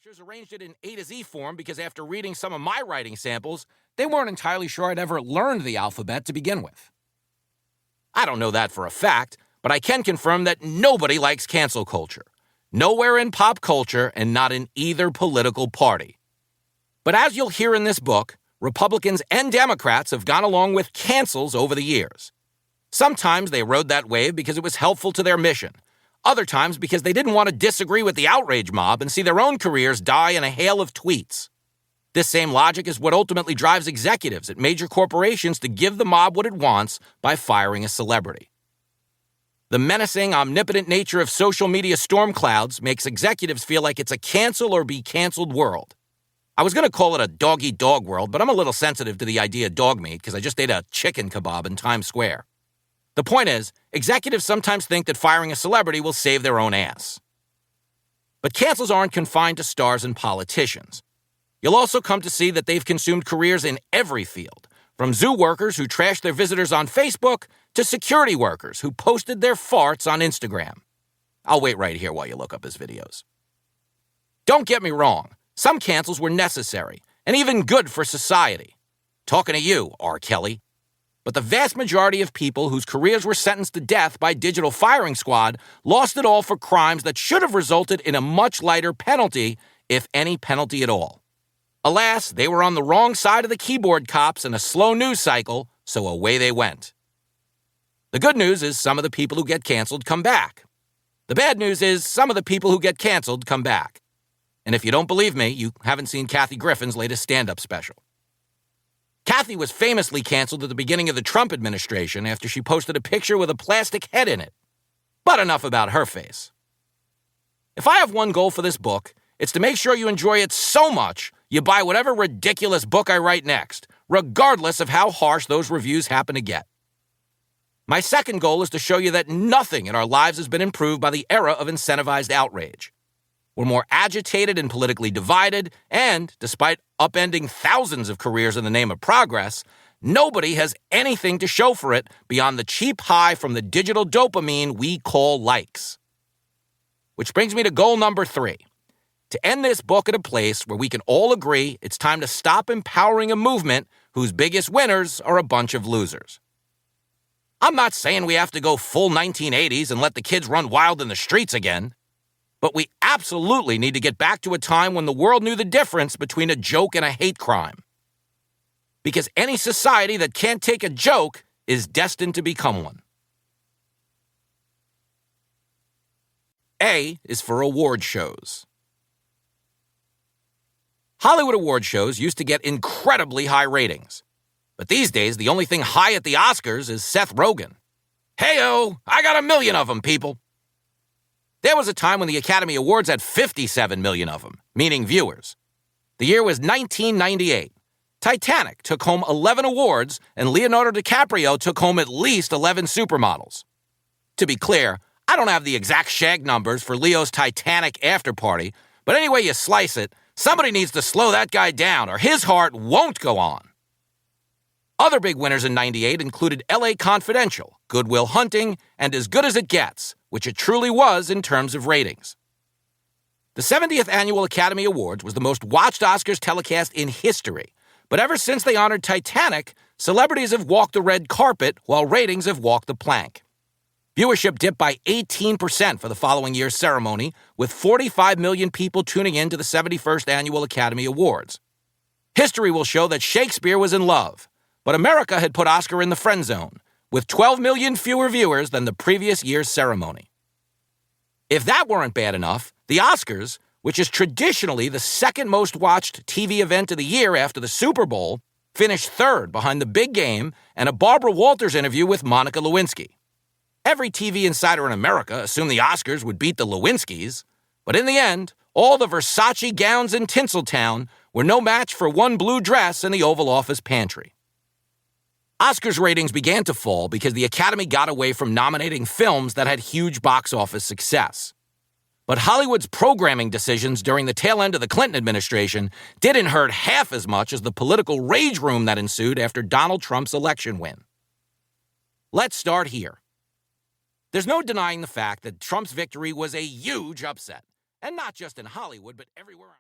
publishers arranged it in A to Z form because after reading some of my writing samples, they weren't entirely sure I'd ever learned the alphabet to begin with. I don't know that for a fact, but I can confirm that nobody likes cancel culture. Nowhere in pop culture and not in either political party. But as you'll hear in this book, Republicans and Democrats have gone along with cancels over the years. Sometimes they rode that wave because it was helpful to their mission. Other times because they didn't want to disagree with the outrage mob and see their own careers die in a hail of tweets. This same logic is what ultimately drives executives at major corporations to give the mob what it wants by firing a celebrity. The menacing, omnipotent nature of social media storm clouds makes executives feel like it's a cancel or be canceled world. I was going to call it a dog-eat-dog world, but I'm a little sensitive to the idea of dog meat because I just ate a chicken kebab in Times Square. The point is, executives sometimes think that firing a celebrity will save their own ass. But cancels aren't confined to stars and politicians. You'll also come to see that they've consumed careers in every field, from zoo workers who trash their visitors on Facebook to security workers who posted their farts on Instagram. I'll wait right here while you look up his videos. Don't get me wrong, some cancels were necessary and even good for society. Talking to you, R. Kelly. But the vast majority of people whose careers were sentenced to death by digital firing squad lost it all for crimes that should have resulted in a much lighter penalty, if any penalty at all. Alas, they were on the wrong side of the keyboard cops in a slow news cycle, so away they went. The good news is some of the people who get canceled come back. The bad news is some of the people who get canceled come back. And if you don't believe me, you haven't seen Kathy Griffin's latest stand-up special. Kathy was famously canceled at the beginning of the Trump administration after she posted a picture with a plastic head in it. But enough about her face. If I have one goal for this book, it's to make sure you enjoy it so much you buy whatever ridiculous book I write next, regardless of how harsh those reviews happen to get. My second goal is to show you that nothing in our lives has been improved by the era of incentivized outrage. We're more agitated and politically divided, and, despite upending thousands of careers in the name of progress, nobody has anything to show for it beyond the cheap high from the digital dopamine we call likes. Which brings me to goal number 3. To end this book at a place where we can all agree it's time to stop empowering a movement whose biggest winners are a bunch of losers. I'm not saying we have to go full 1980s and let the kids run wild in the streets again. But we absolutely need to get back to a time when the world knew the difference between a joke and a hate crime. Because any society that can't take a joke is destined to become one. A is for award shows. Hollywood award shows used to get incredibly high ratings. But these days, the only thing high at the Oscars is Seth Rogen. Hey-o, I got 1 million of them, people. There was a time when the Academy Awards had 57 million of them, meaning viewers. The year was 1998. Titanic took home 11 awards, and Leonardo DiCaprio took home at least 11 supermodels. To be clear, I don't have the exact shag numbers for Leo's Titanic after party, but any way you slice it, somebody needs to slow that guy down or his heart won't go on. Other big winners in 98 included L.A. Confidential, Good Will Hunting, and As Good as It Gets, which it truly was in terms of ratings. The 70th Annual Academy Awards was the most watched Oscars telecast in history, but ever since they honored Titanic, celebrities have walked the red carpet while ratings have walked the plank. Viewership dipped by 18% for the following year's ceremony, with 45 million people tuning in to the 71st Annual Academy Awards. History will show that Shakespeare was in love, but America had put Oscar in the friend zone, with 12 million fewer viewers than the previous year's ceremony. If that weren't bad enough, the Oscars, which is traditionally the second most watched TV event of the year after the Super Bowl, finished third behind The Big Game and a Barbara Walters interview with Monica Lewinsky. Every TV insider in America assumed the Oscars would beat the Lewinskys, but in the end, all the Versace gowns in Tinseltown were no match for one blue dress in the Oval Office pantry. Oscars ratings began to fall because the Academy got away from nominating films that had huge box office success. But Hollywood's programming decisions during the tail end of the Clinton administration didn't hurt half as much as the political rage room that ensued after Donald Trump's election win. Let's start here. There's no denying the fact that Trump's victory was a huge upset, and not just in Hollywood, but everywhere else.